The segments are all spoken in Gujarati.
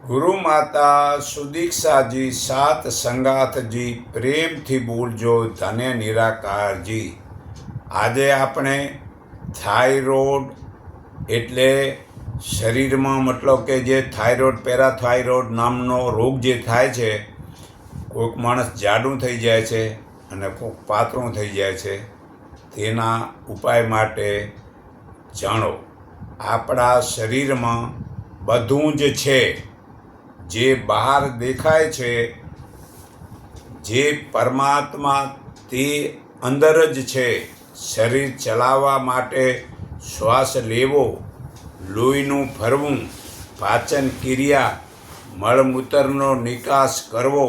ગુરુ માતા સુદીક્ષાજી સાત સંગાથજી પ્રેમથી બોલજો ધન્ય નિરાકારજી। આજે આપણે થાઇરોઇડ એટલે શરીરમાં મતલબ કે જે થાઇરોઇડ પેરાથાઇરોઇડ નામનો રોગ જે થાય છે, કોઈક માણસ જાડું થઈ જાય છે અને કોઈક પાતળું થઈ જાય છે, તેના ઉપાય માટે જાણો। આપણા શરીરમાં બધું જ છે, જે બહાર દેખાય છે, જે પરમાત્મા તે અંદર જ છે। શરીર ચલાવવા માટે શ્વાસ લેવો, લોહીનું ફરવું, પાચન ક્રિયા, મળમૂત્રનો નિકાસ કરવો,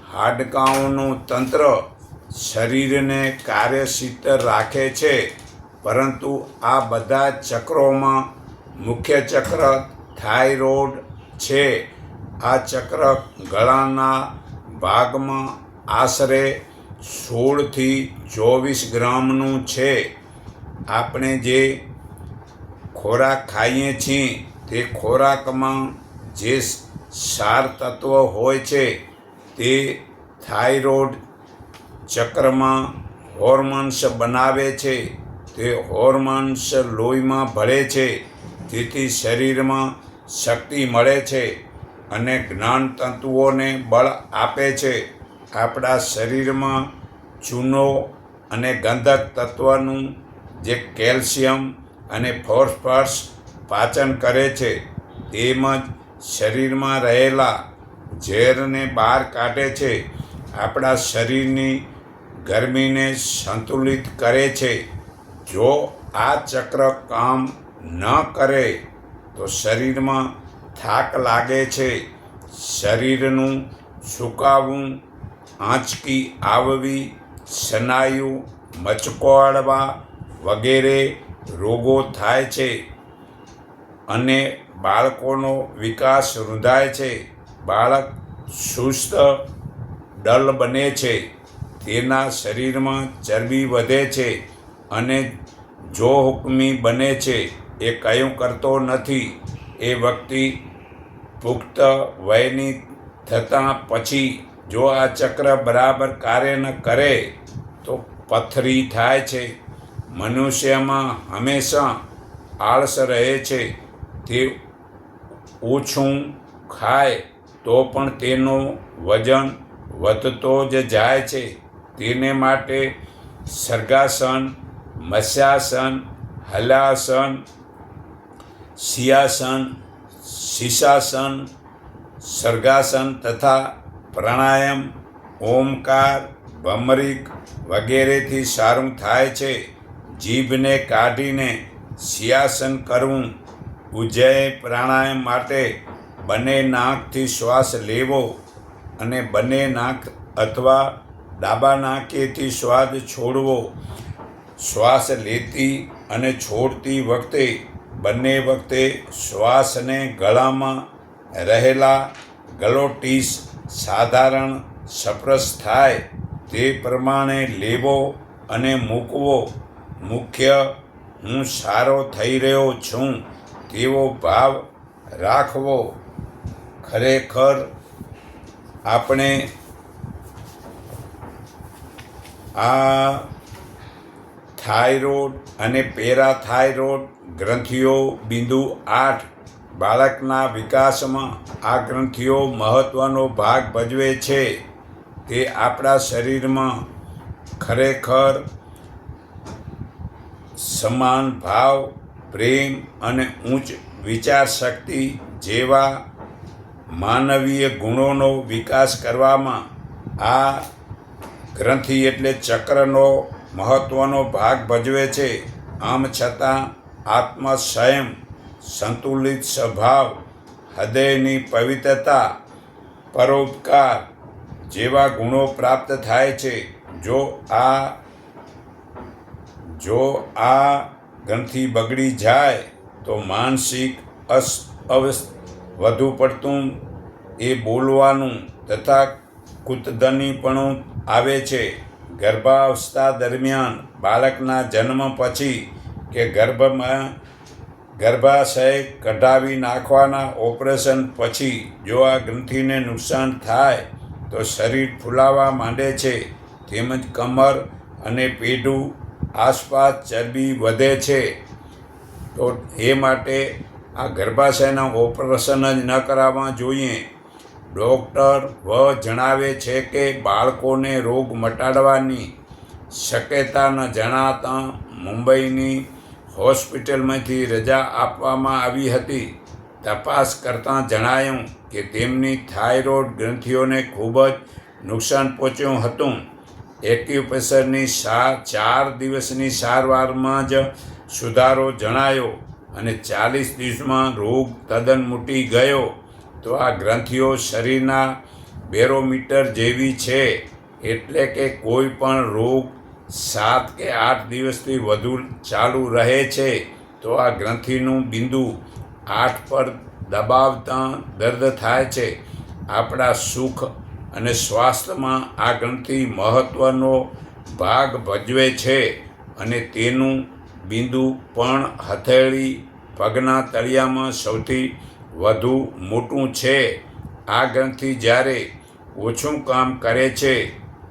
હાડકાંઓનું તંત્ર શરીરને કાર્યશીલ રાખે છે। પરંતુ આ બધા ચક્રોમાં મુખ્ય ચક્ર થાઇરોઇડ છે। આ ચક્ર ગળાના ભાગમાં આશરે 16થી 24 ગ્રામનું છે। આપણે જે ખોરાક ખાઈએ છીએ તે ખોરાકમાં જે ક્ષાર તત્વ હોય છે તે થાઇરોઇડ ચક્રમાં હોર્મોન્સ બનાવે છે। તે હોર્મોન્સ લોહીમાં ભળે છે, તેથી શરીરમાં શક્તિ મળે છે અને જ્ઞાન તંતુઓને બળ આપે છે। આપણા શરીરમાં ચૂનો અને ગંધક તત્વનું જે કેલ્શિયમ અને ફોસ્ફરસ પાચન કરે છે, તેમજ શરીરમાં રહેલા ઝેરને બહાર કાઢે છે, આપણા શરીરની ગરમીને સંતુલિત કરે છે। જો આ ચક્ર કામ ન કરે તો શરીરમાં થાક લાગે છે, શરીરનું સુકાવું, આંચકી આવવી, સ્નાયુ મચકોડવા વગેરે રોગો થાય છે અને બાળકોનો વિકાસ રૂંધાય છે। બાળક સુસ્ત ડલ બને છે, તેના શરીરમાં ચરબી વધે છે અને જોહુકમી બને છે, એ કયું કરતો નથી। એ વ્યક્તિ પુખ્ત વયની થતાં પછી જો આ ચક્ર બરાબર કાર્ય ન કરે તો પથરી થાય છે। મનુષ્યમાં હંમેશા આળસ રહે છે। તે ઓછું ખાય તો પણ તેનું વજન વધતો જ જાય છે। તેને માટે સર્ગાસન, મત્સ્યાસન, હલાસન, સિંહાસન, શીર્ષાસન, સર્ગાસન તથા પ્રાણાયામ, ઓમકાર, ભમરીક વગેરેથી સારું થાય છે। જીભને કાઢીને સિંહાસન કરવું, ઉજ્જય પ્રાણાયામ માટે બંને નાકથી શ્વાસ લેવો અને બંને નાક અથવા ડાબા નાકેથી શ્વાસ છોડવો। શ્વાસ લેતી અને છોડતી વખતે બંને વખતે શ્વાસને ગળામાં રહેલા ગ્લોટિસ સાધારણ સ્પર્શ થાય તે પ્રમાણે લેવો અને મૂકવો। મુખ્ય હું સારો થઈ રહ્યો છું તેવો ભાવ રાખવો। ખરેખર આપણે આ થાઇરોઇડ અને પેરાથાઇરોઇડ ગ્રંથિઓ બિંદુ 8 બાળકના વિકાસમાં આ ગ્રંથિઓ મહત્ત્વનો ભાગ ભજવે છે। તે આપણા શરીરમાં ખરેખર સમાન ભાવ, પ્રેમ અને ઉચ્ચ વિચારશક્તિ જેવા માનવીય ગુણોનો વિકાસ કરવામાં આ ગ્રંથિ એટલે ચક્રનો મહત્ત્વનો ભાગ ભજવે છે। આમ છતાં આત્મસંયમ, સંતુલિત સ્વભાવ, હૃદયની પવિત્રતા, પરોપકાર જેવા ગુણો પ્રાપ્ત થાય છે। જો આ ગ્રંથિ બગડી જાય તો માનસિક વધુ પડતું એ બોલવાનું તથા કુતધનીપણું આવે છે। ગર્ભાવસ્થા દરમિયાન બાળકના જન્મ પછી કે ગર્ભાશય કઢાવી નાખવાના ઓપરેશન પછી જો આ ગ્રંથિને નુકસાન થાય તો શરીર ફૂલાવા માંડે છે, તેમજ કમર અને પેઢું આસપાસ ચરબી વધે છે. તો એ માટે આ ગર્ભાશયના ઓપરેશન જ ન કરાવવા જોઈએ. ડૉક્ટર જણાવે છે કે બાળકોને રોગ મટાડવાની શક્યતા ન જણાતા મુંબઈની હોસ્પિટલમાંથી રજા આપવામાં આવી હતી. તપાસ કરતાં જણાયું કે તેમની થાઇરોઇડ ગ્રંથિઓને ખૂબ જ નુકસાન પહોંચ્યું હતું. એક્યુપ્રેશરની 4 દિવસની સારવારમાં જ સુધારો જણાયો અને 40 દિવસમાં રોગ તદ્દન મટી ગયો. તો આ ગ્રંથિઓ શરીરના બેરોમીટર જેવી છે, એટલે કે કોઈ પણ રોગ 7 કે 8 દિવસથી વધુ ચાલુ રહે છે તો આ ગ્રંથિનું બિંદુ 8 પર દબાવતા દર્દ થાય છે. આપણા સુખ અને સ્વાસ્થ્યમાં આ ગ્રંથિ મહત્ત્વનો ભાગ ભજવે છે અને તેનું બિંદુ પણ હથેળી પગના તળિયામાં સૌથી વધુ મોટું છે. આ ગ્રંથિ જ્યારે ઓછું કામ કરે છે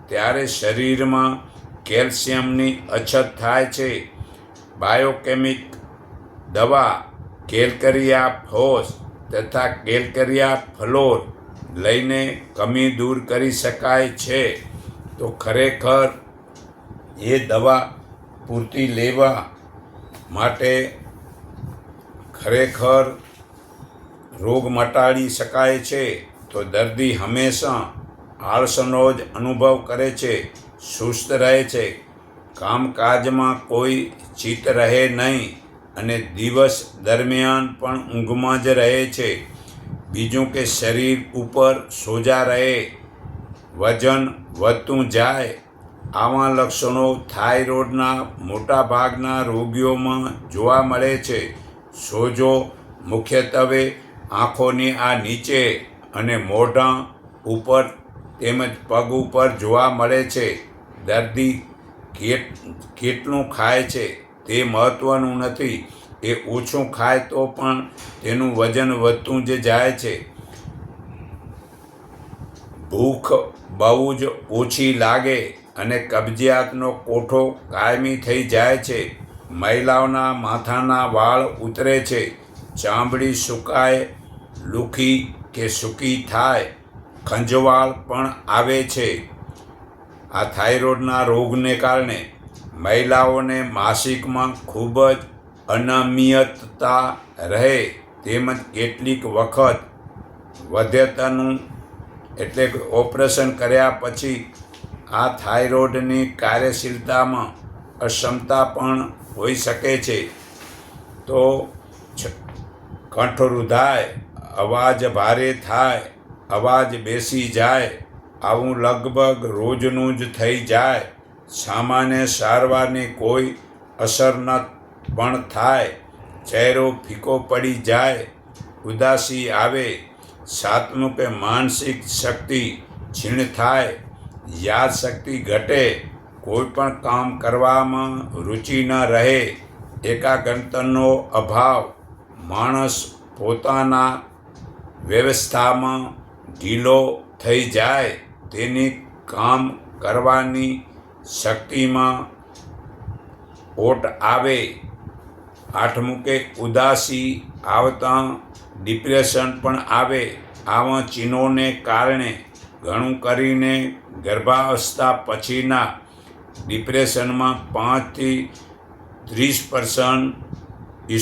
ત્યારે શરીરમાં કેલ્શિયમની અછત થાય છે. બાયોકેમિક દવા કેલકરિયા ફોસ તથા કેલકરિયા ફ્લોર લઈને કમી દૂર કરી શકાય છે. તો ખરેખર એ દવા પૂરતી લેવા માટે ખરેખર રોગ મટાડી શકાય છે. તો દર્દી હંમેશા આળસનો જ અનુભવ કરે છે, સુસ્ત રહે છે, કામકાજમાં કોઈ ચિત્ત રહે નહીં અને દિવસ દરમિયાન પણ ઊંઘમાં જ રહે છે. બીજું કે શરીર ઉપર સોજા રહે, વજન વધતું જાય. આવા લક્ષણો થાઇરોઇડના મોટાભાગના રોગીઓમાં જોવા મળે છે. સોજો મુખ્યત્વે આંખોની આ નીચે અને મોઢા ઉપર તેમજ પગ ઉપર જોવા મળે છે. દર્દી કેટલું ખાય છે તે મહત્ત્વનું નથી. એ ઓછું ખાય તો પણ તેનું વજન વધતું જ જાય છે. ભૂખ બહુ જ ઓછી લાગે અને કબજિયાતનો કોઠો કાયમી થઈ જાય છે. મહિલાઓના માથાના વાળ ઉતરે છે, ચામડી સુકાય, લુખી કે સૂકી થાય, ખંજવાળ પણ આવે છે. આ થાઇરોઇડના રોગને કારણે મહિલાઓને માસિકમાં ખૂબ જ અનિયમિતતા રહે, તેમજ કેટલીક વખત વધ્યતાનું એટલે કે ઓપરેશન કર્યા પછી આ થાઇરોઇડની કાર્યશીલતામાં અક્ષમતા પણ હોઈ શકે છે. તો કંઠ રૂંધાય, અવાજ ભારે થાય, અવાજ બેસી જાય, આવું લગભગ રોજનું જ થઈ જાય. સામાન્ય સારવારની કોઈ અસર ન પણ થાય. ચહેરો ફીકો પડી જાય, ઉદાસી આવે. સાતમું કે માનસિક શક્તિ ક્ષીણ થાય, યાદશક્તિ ઘટે, કોઈ પણ કામ કરવામાં રુચિ ન રહે, એકાગ્રતાનો અભાવ, માણસ પોતાના વ્યવસ્થામાં ઢીલો થઈ જાય, તેની કામ કરવાની શક્તિમાં ઓટ આવે. આઠમું કે ઉદાસી આવતા ડિપ્રેશન પણ આવે. આવા ચિહ્નોને કારણે ઘણું કરીને ગર્ભાવસ્થા પછીના ડિપ્રેશનમાં 5થી 30%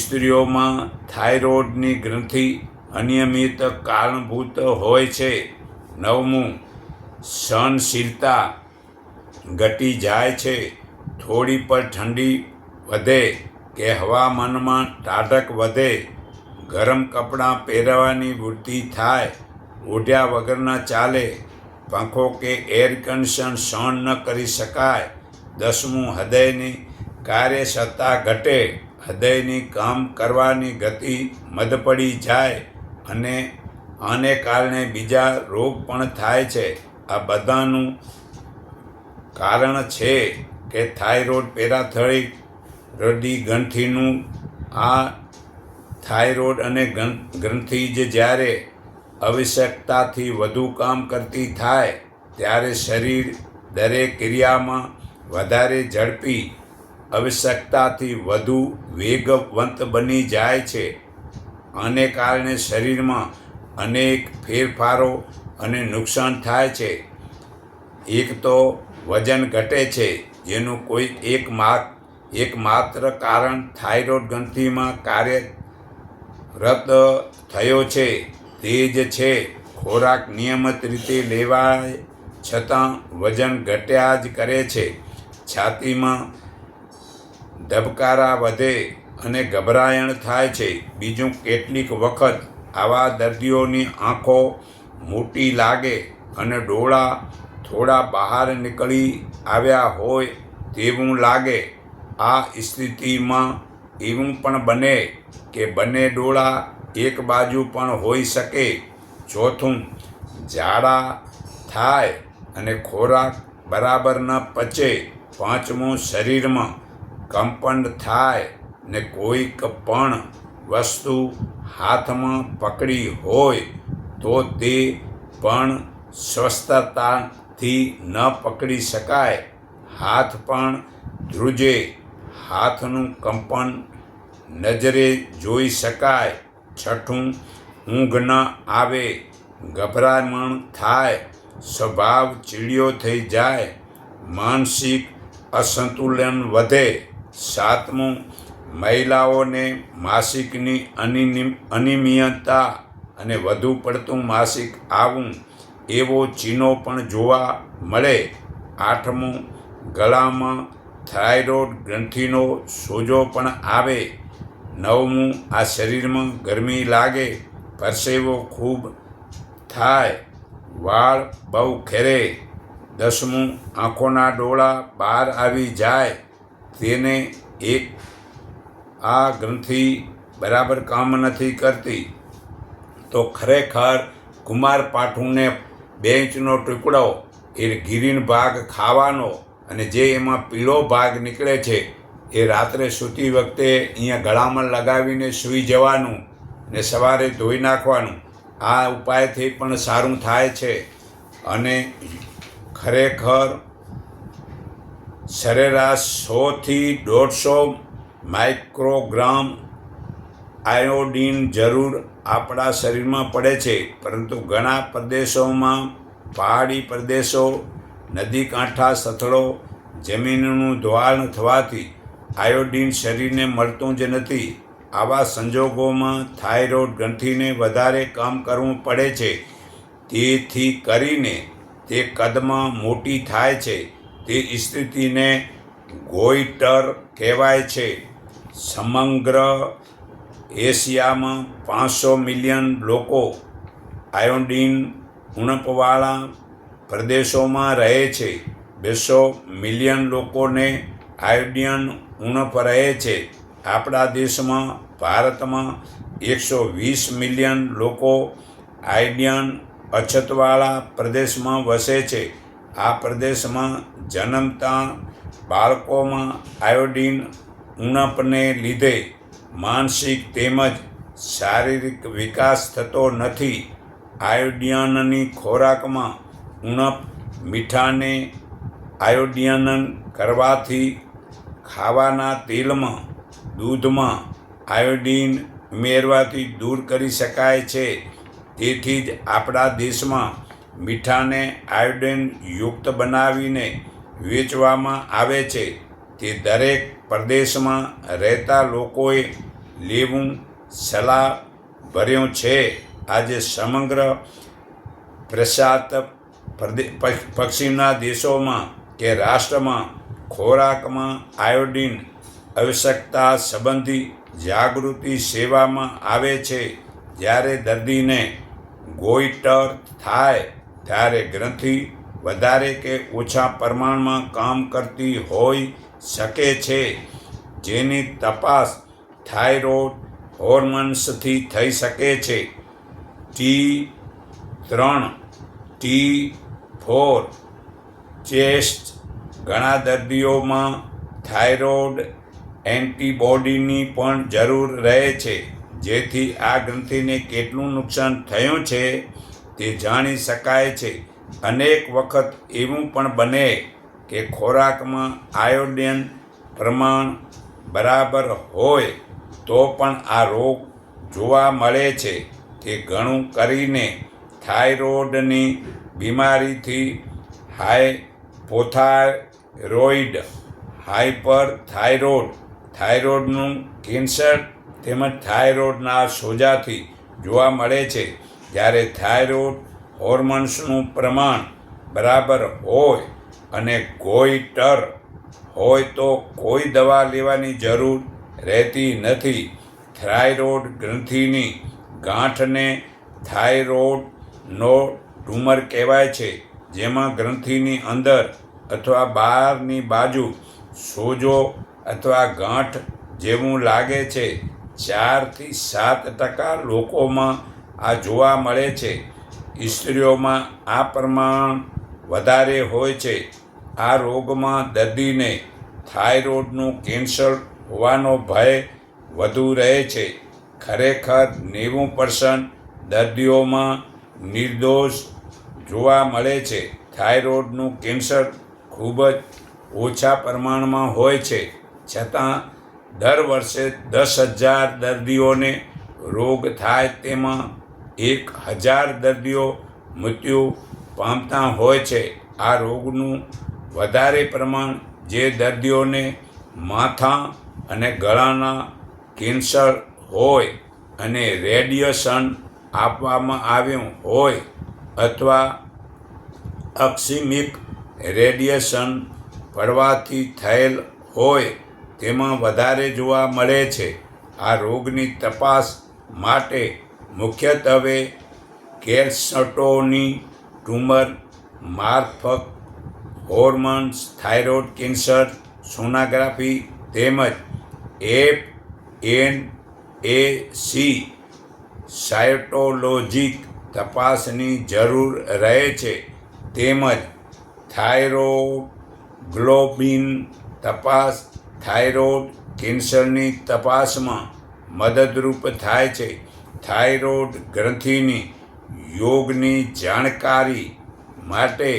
સ્ત્રીઓમાં થાઇરોઇડની ગ્રંથિ અનિયમિત કારણભૂત હોય છે. નવમું, સહનશીલતા ઘટી જાય છે. થોડી પર ઠંડી વધે કે હવામાનમાં ટાઢક વધે, ગરમ કપડાં પહેરવાની વૃત્તિ થાય, ઓઢ્યા વગર ન ચાલે, પંખો કે એર કન્ડિશન સહન ન કરી શકાય. 10મું, હૃદયની કાર્યક્ષમતા ઘટે, હૃદયની કામ કરવાની ગતિ મંદ પડી જાય અને આને કારણે બીજા રોગ પણ થાય છે. આ બધાનું કારણ છે કે થાઇરોઇડ પેરાથાઇરોઇડ ગ્રંથિનું આ થાઇરોઇડ અને ગ્રંથિ જ્યારે આવશ્યકતાથી વધુ કામ કરતી થાય ત્યારે શરીર દરેક ક્રિયામાં વધારે ઝડપી આવશ્યકતાથી વધુ વેગવંત બની જાય છે. આને કારણે શરીરમાં અનેક ફેરફારો અને નુકસાન થાય છે. એક તો વજન ઘટે છે, જેનું કોઈ એકમાત્ર કારણ થાઇરોઇડ ગ્રંથિમાં કાર્યરત થયો છે તે જ છે. ખોરાક નિયમિત રીતે લેવાય છતાં વજન ઘટ્યા જ કરે છે. છાતીમાં ધબકારા વધે અને ગભરામણ થાય છે. બીજું, કેટલીક વખત આવા દર્દીઓની આંખો મોટી લાગે અને ડોળા થોડા બહાર નીકળી આવ્યા હોય તેવું લાગે. આ સ્થિતિમાં એવું પણ બને કે બંને ડોળા એક બાજુ પણ હોઈ શકે. ચોથું, ઝાડા થાય અને ખોરાક બરાબર ન પચે. પાંચમું, શરીરમાં કંપન થાય ને કોઈક પણ વસ્તુ હાથમાં પકડી હોય તો તે પણ સ્વસ્થતાથી ન પકડી શકાય. હાથ પણ ધ્રુજે. હાથનું કંપન નજરે જોઈ શકાય. છઠ્ઠું, ઊંઘ ન આવે, ગભરામણ થાય, સ્વભાવ ચીડિયો થઈ જાય, માનસિક અસંતુલન વધે. સાતમું, મહિલાઓને માસિકની અનિયમિતતા અને વધુ પડતું માસિક આવવું એવો ચિહ્નો પણ જોવા મળે. આઠમું, ગળામાં થાઇરોઇડ ગ્રંથિનો સોજો પણ આવે. નવમું, આ શરીરમાં ગરમી લાગે, પરસેવો ખૂબ થાય, વાળ બહુ ખરે. દસમું, આંખોના ડોળા બહાર આવી જાય. તેને આ ગ્રંથિ બરાબર કામ નથી કરતી. તો ખરેખર કુમારપાઠુંને 2 ઇંચનો ટુકડો એ ગિરીન ભાગ ખાવાનો અને જે એમાં પીળો ભાગ નીકળે છે એ રાત્રે સૂતી વખતે અહીંયા ગળામાં લગાવીને સૂઈ જવાનું ને સવારે ધોઈ નાખવાનું. આ ઉપાયથી પણ સારું થાય છે. અને ખરેખર સરેરાશ 100થી 150 માઇક્રોગ્રામ આયોડિન જરૂર આપણા શરીરમાં પડે છે. પરંતુ ઘણા પ્રદેશોમાં, પહાડી પ્રદેશો, નદી કાંઠા સ્થળો, જમીનનું ધોવાણ થવાથી આયોડિન શરીરને મળતું જ નથી. આવા સંજોગોમાં થાઇરોઇડ ગ્રંથિને વધારે કામ કરવું પડે છે. તેથી કરીને તે કદમાં મોટી થાય છે. તે સ્થિતિને ગોઈટર કહેવાય છે. સમગ્ર એશિયામાં 500 મિલિયન લોકો આયોડિન ઉણપવાળા પ્રદેશોમાં રહે છે. 200 મિલિયન લોકોને આયોડિન ઉણપ રહે છે. આપણા દેશમાં, ભારતમાં 120 મિલિયન લોકો આયોડિન અછતવાળા પ્રદેશમાં વસે છે. આ પ્રદેશમાં જન્મતા બાળકોમાં આયોડિન ઉણપને લીધે માનસિક તેમજ શારીરિક વિકાસ થતો નથી. આયોડિનની ખોરાકમાં ઉણપ, મીઠાને આયોડિન કરવાથી ખાવાના તેલમાં, દૂધમાં આયોડિન ઉમેરવાથી દૂર કરી શકાય છે. તેથી જ આપણા દેશમાં મીઠાને આયોડિન યુક્ત બનાવીને વેચવામાં આવે છે. તે દરેક પ્રદેશમાં રહેતા લોકોએ લેવું સલાહભર્યું છે. આજે સમગ્ર પશ્ચિમના દેશોમાં કે રાષ્ટ્રમાં ખોરાકમાં આયોડિન આવશ્યકતા સંબંધી જાગૃતિ સેવામાં આવે છે. જ્યારે દર્દીને ગોઈટર થાય ત્યારે ગ્રંથિ વધારે કે ઓછા પ્રમાણમાં કામ કરતી હોઈ શકે છે, જેની તપાસ થાઇરોઇડ હોર્મોન્સથી થઈ શકે છે. T3, T4 ટેસ્ટ ઘણા દર્દીઓમાં થાઇરોઇડ એન્ટિબોડીની પણ જરૂર રહે છે. જેથી આ ગ્રંથિને કેટલું નુકસાન થયું છે તે જાણી શકાય છે. અનેક વખત એવું પણ બને કે ખોરાકમાં આયોડિન પ્રમાણ બરાબર હોય તો પણ આ રોગ જોવા મળે છે. તે ઘણું કરીને થાઇરોઇડની બીમારીથી હાઇપોથાઇરોઇડ, હાઇપરથાઇરોઇડ, થાઇરોઇડનું કેન્સર તેમજ થાઇરોઇડના સોજાથી જોવા મળે છે. જ્યારે થાઇરોઇડ હોર્મોન્સનું પ્રમાણ બરાબર હોય અને ગોઈટર હોય તો કોઈ દવા લેવાની જરૂર રહેતી નથી. થાઇરોઇડ ગ્રંથિની ગાંઠને થાઇરોઇડનો ટ્યુમર કહેવાય છે, જેમાં ગ્રંથિની અંદર અથવા બહારની બાજુ સોજો અથવા ગાંઠ જેવું લાગે છે. 4થી 7% લોકોમાં આ જોવા મળે છે. સ્ત્રીઓમાં આ પ્રમાણ વધારે હોય છે. આ રોગમાં દર્દીને થાઇરોઇડનું કેન્સર હોવાનો ભય વધુ રહે છે. ખરેખર 90% દર્દીઓમાં નિર્દોષ જોવા મળે છે. થાઇરોઇડનું કેન્સર ખૂબ જ ઓછા પ્રમાણમાં હોય છે, છતાં દર વર્ષે 10,000 દર્દીઓને રોગ થાય તેમાં 1,000 દર્દીઓ મૃત્યુ પામતા હોય છે. આ રોગનું વધારે પ્રમાણ જે દર્દીઓને માથા અને ગળાના કેન્સર હોય અને રેડિયેશન આપવામાં આવ્યું હોય અથવા અકસ્મિક રેડિયેશન પડવાથી થયેલ હોય તેમાં વધારે જોવા મળે છે. આ રોગની તપાસ માટે મુખ્યત્વે ગેસ્ટ્રોની ટ્યુમર મારફત હોર્મોન્સ, થાઇરોઇડ કેન્સર સોનોગ્રાફી તેમજ FNAC સાયટોલોજીક તપાસની જરૂર રહે છે. તેમજ થાઇરોગ્લોબિન તપાસ થાઇરોઇડ કેન્સરની તપાસમાં મદદરૂપ થાય છે. થાઇરોઇડ ગ્રંથિની રોગની જાણકારી માટે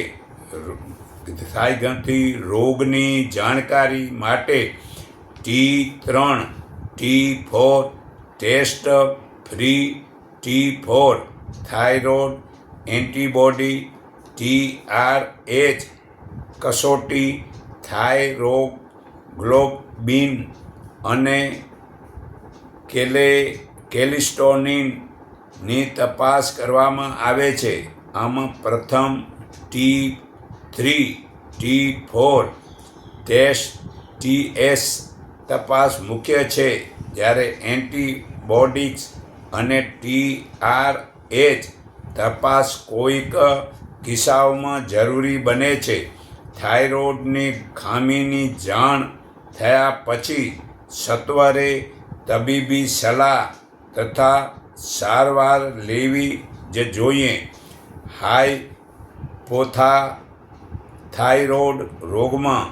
T3, T4 test, free T4 thyroid antibody, TRH કસોટી, થાઇરોગ્લોબિન અને કેલ્શિટોનિનની તપાસ કરવામાં આવે છે. આમાં પ્રથમ T3, T4 ટેસ્ટ TS તપાસ મુખ્ય છે, જ્યારે એન્ટીબોડીઝ અને TRH તપાસ કોઈક કિસ્સાઓમાં જરૂરી બને છે. થાઇરોઇડની ખામીની જાણ થયા પછી સત્વરે તબીબી સલાહ તથા સારવાર લેવી જ જોઈએ. હાઇપોથાઇરોઇડ રોગમાં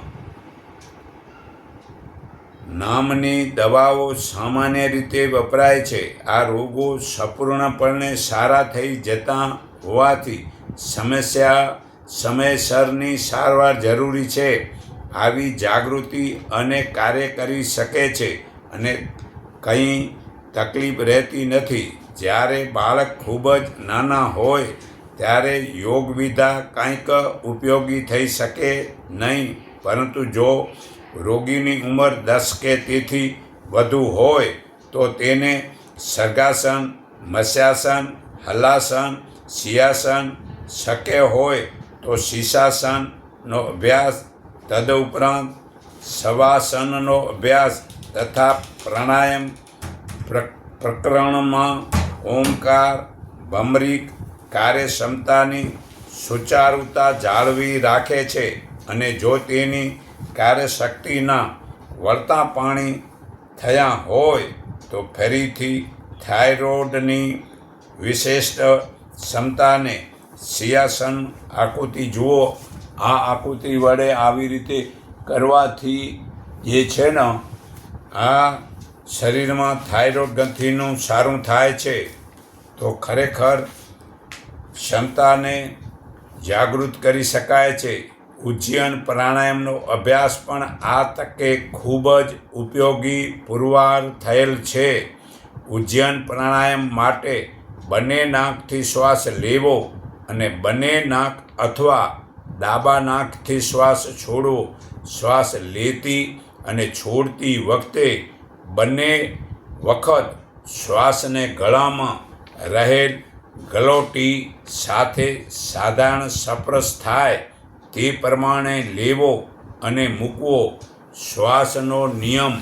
નામની દવાઓ સામાન્ય રીતે વપરાય છે. આ રોગો સંપૂર્ણપણે સારા થઈ જતા હોવાથી સમયસરની સારવાર જરૂરી છે. આવી જાગૃતિ અને કાર્ય કરી શકે છે અને કંઈ તકલીફ રહેતી નથી. જ્યારે બાળક ખૂબ જ નાના હોય ત્યારે યોગવિદ્યા કંઈક ઉપયોગી થઈ શકે નહીં, પરંતુ જો રોગીની ઉંમર 10 કે તેથી વધુ હોય તો તેને સર્ગાસન, મત્સ્યાસન, હલાસન, સિંહાસન, શક્ય હોય તો શીર્ષાસનનો અભ્યાસ, તદુપરાંત શવાસનનો અભ્યાસ તથા પ્રાણાયામ પ્રકરણમાં ઓમકાર, ભમરી કાર્યક્ષમતાની સુચારુતા જાળવી રાખે છે અને જો તેની કાર્યશક્તિના વળતા પાણી થયા હોય તો ફરીથી થાઇરોઇડની વિશિષ્ટ ક્ષમતાને શીર્ષાસન આકૃતિ જુઓ. આ આકૃતિ વડે આવી રીતે કરવાથી જે છે ને આ શરીરમાં થાઇરોઇડ ગ્રંથિનું સારું થાય છે. તો ખરેખર ક્ષમતાને જાગૃત કરી શકાય છે. ઉજ્જૈન પ્રાણાયામનો અભ્યાસ પણ આ તકે ખૂબ જ ઉપયોગી પુરવાર થયેલ છે. ઉજ્જૈન પ્રાણાયામ માટે બંને નાકથી શ્વાસ લેવો અને બંને નાક અથવા ડાબા નાકથી શ્વાસ છોડવો. શ્વાસ લેતી અને છોડતી વખતે બંને વખત શ્વાસને ગળામાં રહેલ ગલોટી સાથે સાધારણ સ્પર્શ થાય તે પ્રમાણે લેવો અને મૂકવો. શ્વાસનો નિયમ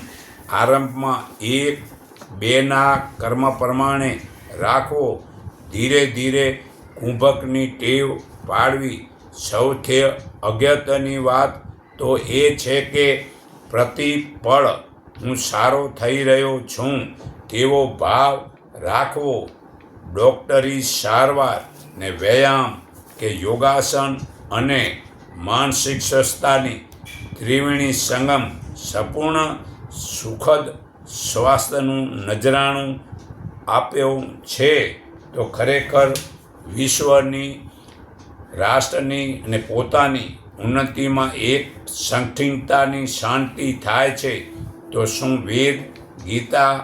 આરંભમાં 1-2ના કર્મ પ્રમાણે રાખવો. ધીરે ધીરે કુંભકની ટેવ પાડવી. સૌથી અગત્યની વાત તો એ છે કે પ્રતિ પળ હું સારો થઈ રહ્યો છું તેવો ભાવ રાખવો. ડૉક્ટરી સારવાર ને વ્યાયામ કે યોગાસન અને માનસિક સ્વસ્થતાની ત્રિવેણી સંગમ સંપૂર્ણ સુખદ સ્વાસ્થ્યનું નજરાણું આપ્યું છે. તો ખરેખર વિશ્વની, રાષ્ટ્રની અને પોતાની ઉન્નતિમાં એક સંકિર્ણતાની શાંતિ થાય છે. તો શું વેદ, ગીતા,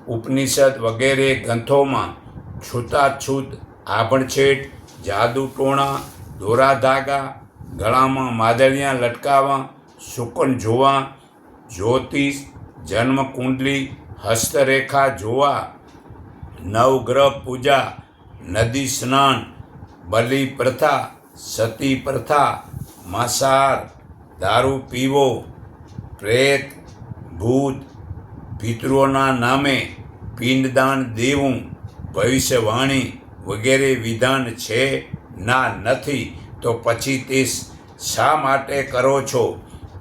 ઉપનિષદ વગેરે ગ્રંથોમાં છૂતાછૂત આભણછેટ, જાદુ ટોણા, દોરા ધાગા, ગળામાં માદળિયા લટકાવવા, શુકન જોવા, જ્યોતિષ, જન્મકુંડલી, હસ્તરેખા જોવા, નવગ્રહ પૂજા, નદી સ્નાન, બલિ પ્રથા, સતી પ્રથા, માંસાહાર, દારૂ પીવો, પ્રેત, ભૂત, પિતૃઓના નામે પિંડદાન દેવું, ભવિષ્યવાણી વગેરે વિધાન છે ના નથી? તો પછી તે શા માટે કરો છો?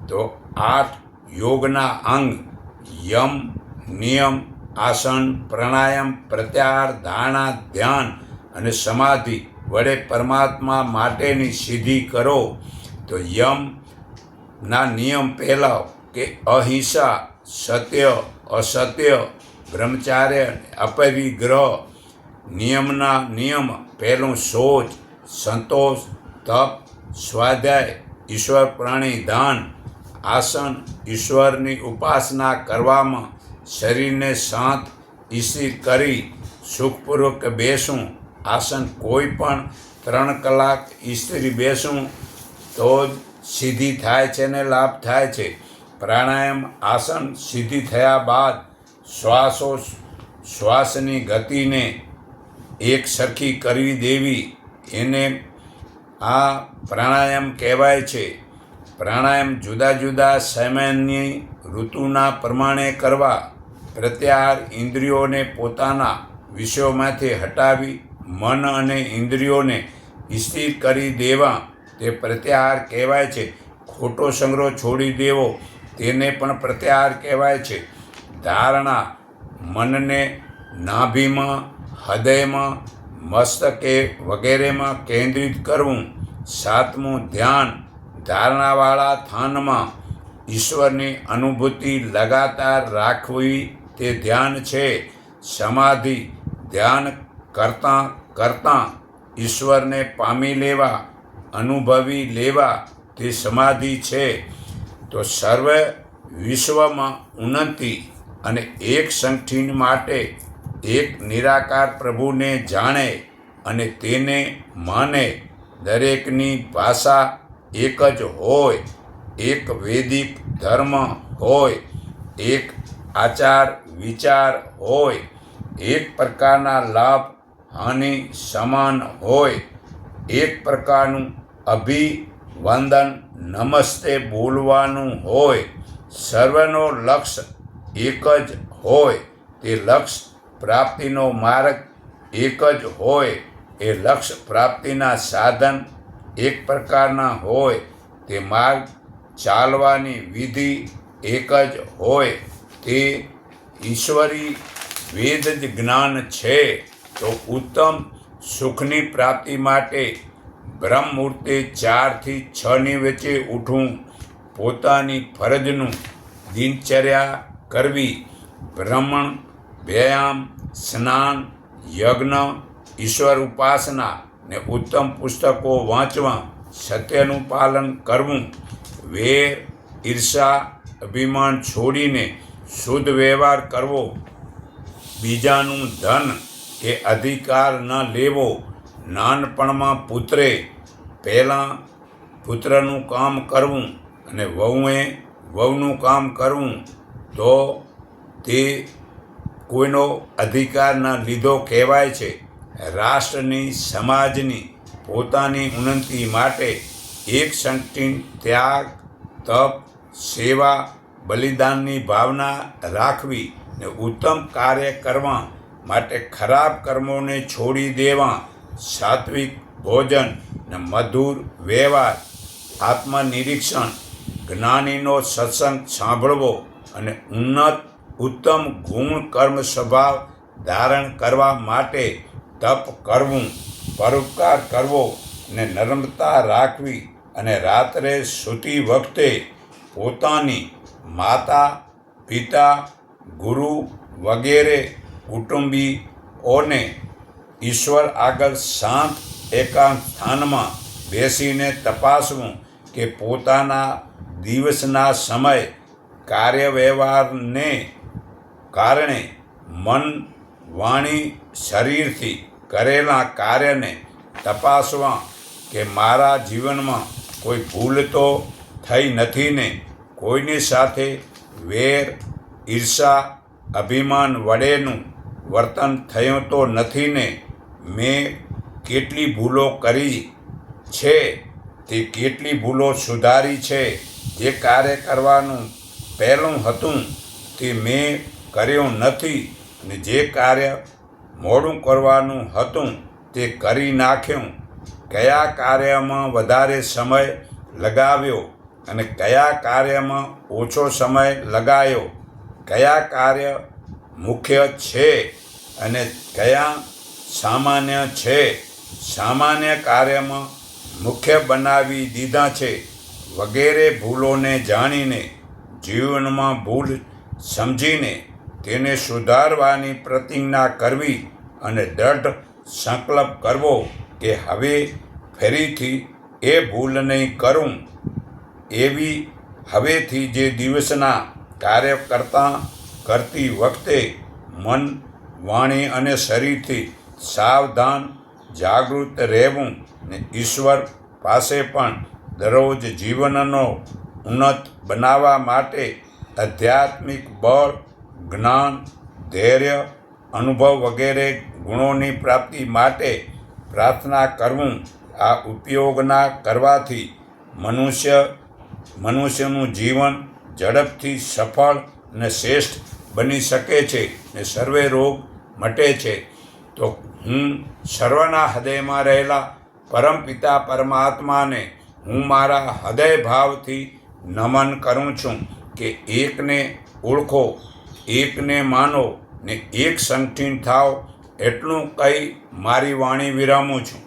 તો 8 યોગના અંગ યમ, નિયમ, આસન, પ્રાણાયામ, પ્રત્યાહાર, ધારણા, ધ્યાન અને સમાધિ વડે પરમાત્મા માટેની સિદ્ધિ કરો. તો યમના નિયમ પહેલા કે અહિંસા, સત્ય, અસત્ય, બ્રહ્મચાર્ય, અપરિગ્રહ. નિયમના નિયમ પહેલું શૌચ, સંતોષ, તપ, સ્વાધ્યાય, ઈશ્વર પ્રાણી દાન. આસન, ઈશ્વરની ઉપાસના કરવામાં શરીરને શાંત સ્થિર કરી સુખપૂર્વક બેસવું. આસન કોઈ પણ 3 કલાક સ્થિર બેસવું તો જ સિદ્ધિ થાય છે ને લાભ થાય છે. પ્રાણાયામ આસન સિદ્ધિ થયા બાદ શ્વાસની ગતિને એક સરખી કરી દેવી, એને આ પ્રાણાયામ કહેવાય છે. પ્રાણાયામ જુદા જુદા સમયની ઋતુના પ્રમાણે કરવા. પ્રત્યાહાર, ઇન્દ્રિયોને પોતાના વિષયોમાંથી હટાવી મન અને ઇન્દ્રિયોને સ્થિર કરી દેવા તે પ્રત્યાહાર કહેવાય છે. ખોટો સંગ્રહ છોડી દેવો તેને પણ પ્રત્યાહાર કહેવાય છે. ધારણા, મનને નાભીમાં, હૃદયમાં, મસ્તકે વગેરેમાં કેન્દ્રિત કરવું. 7મું ધ્યાન, ધારણાવાળા સ્થાનમાં ઈશ્વરની અનુભૂતિ લગાતાર રાખવી તે ધ્યાન છે. સમાધિ, ધ્યાન કરતાં કરતાં ઈશ્વરને પામી લેવા, અનુભવી લેવા તે સમાધિ છે. તો સર્વ વિશ્વમાં ઉન્નતિ અને એક સંગઠન માટે એક નિરાકાર પ્રભુને જાણે અને તેને માને. દરેકની ભાષા એક જ હોય, એક વૈદિક ધર્મ હોય, એક આચાર વિચાર હોય, એક પ્રકારના લાભ હાનિ સમાન હોય, એક પ્રકારનું અભિવંદન નમસ્તે બોલવાનું હોય. સર્વનો લક્ષ્ય એક જ હોય, તે લક્ષ્ય પ્રાપ્તિનો માર્ગ એક જ હોય, એ લક્ષ્ય પ્રાપ્તિના સાધન એક પ્રકારના હોય, તે માર્ગ ચાલવાની વિધિ એક જ હોય, તે ઈશ્વરી વેદ જ જ્ઞાન છે. તો ઉત્તમ સુખની પ્રાપ્તિ માટે બ્રહ્મ મુહૂર્તે 4 થી 6ની વચ્ચે ઉઠવું, પોતાની ફરજનું દિનચર્યા કરવી, ભ્રમણ, વ્યાયામ, સ્નાન, યજ્ઞ, ઈશ્વર ઉપાસના ને ઉત્તમ પુસ્તકો વાંચવા, સત્યનું પાલન કરવું, વેર, ઈર્ષા, અભિમાન છોડીને શુદ્ધ વ્યવહાર કરવો, બીજાનું ધન કે અધિકાર ન લેવો, નાનપણમાં પુત્રે પહેલાં પુત્રનું કામ કરવું અને વહુએ વહુનું કામ કરવું તો તે કોઈનો અધિકાર ન લીધો કહેવાય છે. રાષ્ટ્રની, સમાજની, પોતાની ઉન્નતિ માટે એક સંકટી ત્યાગ, તપ, સેવા, બલિદાનની ભાવના રાખવી ને ઉત્તમ કાર્ય કરવા માટે ખરાબ કર્મોને છોડી દેવા, સાત્વિક ભોજન ને મધુર વ્યવહાર, આત્મનિરીક્ષણ, જ્ઞાનીનો સત્સંગ સાંભળવો અને ઉત્તમ ગુણ કર્મ સ્વભાવ ધારણ કરવા માટે તપ કરવું, પરોપકાર કરવો ને નમ્રતા રાખવી અને રાત્રે સૂતી વખતે પોતાની માતા, પિતા, ગુરુ વગેરે કુટુંબીઓને ઈશ્વર આગળ શાંત એકાંત સ્થાનમાં બેસીને તપાસવું કે પોતાના દિવસના સમય કાર્યવ્યવહારને કારણે મન, વાણી, શરીરથી કરેલા કાર્યને તપાસવા કે મારા જીવનમાં કોઈ ભૂલ તો થઈ નથી ને, કોઈની સાથે વેર, ઈર્ષા, અભિમાન વડેનું વર્તન થયું તો નથી ને, મેં કેટલી ભૂલો કરી છે તે કેટલી ભૂલો સુધારી છે, જે કાર્ય કરવાનું પહેલું હતું તે મેં કર્યું નથી અને જે કાર્ય મોડું કરવાનું હતું તે કરી નાખ્યું, કયા કાર્યમાં વધારે સમય લગાવ્યો અને કયા કાર્યમાં ઓછો સમય લગાવ્યો, કયા કાર્ય મુખ્ય છે અને કયા સામાન્ય છે, સામાન્ય કાર્યમાં મુખ્ય બનાવી દીધા છે વગેરે ભૂલોને જાણીને, જીવનમાં ભૂલ સમજીને તેને સુધારવાની પ્રતિજ્ઞા કરવી અને દ્રઢ સંકલ્પ કરવો કે હવે ફરીથી એ ભૂલ નહીં કરું. એવી હવેથી જે દિવસના કાર્ય કરતી વખતે મન, વાણી અને શરીરથી સાવધાન, જાગૃત રહેવું ને ઈશ્વર પાસે પણ દરરોજ જીવનનો ઉન્નત બનાવવા માટે આધ્યાત્મિક બળ, જ્ઞાન, ધૈર્ય, અનુભવ વગેરે ગુણોની પ્રાપ્તિ માટે પ્રાર્થના કરવું. આ ઉપયોગના કરવાથી મનુષ્યનું જીવન ઝડપથી સફળ અને શ્રેષ્ઠ બની શકે છે ને સર્વે રોગ મટે છે. તો હું સર્વના હૃદયમાં રહેલા પરમપિતા પરમાત્માને હું મારા હૃદય ભાવથી નમન કરું છું કે એકને ઓળખો, એકને માનો ને એક સંગઠિત થાવ. એટલું કહી મારી વાણી વિરામું છું.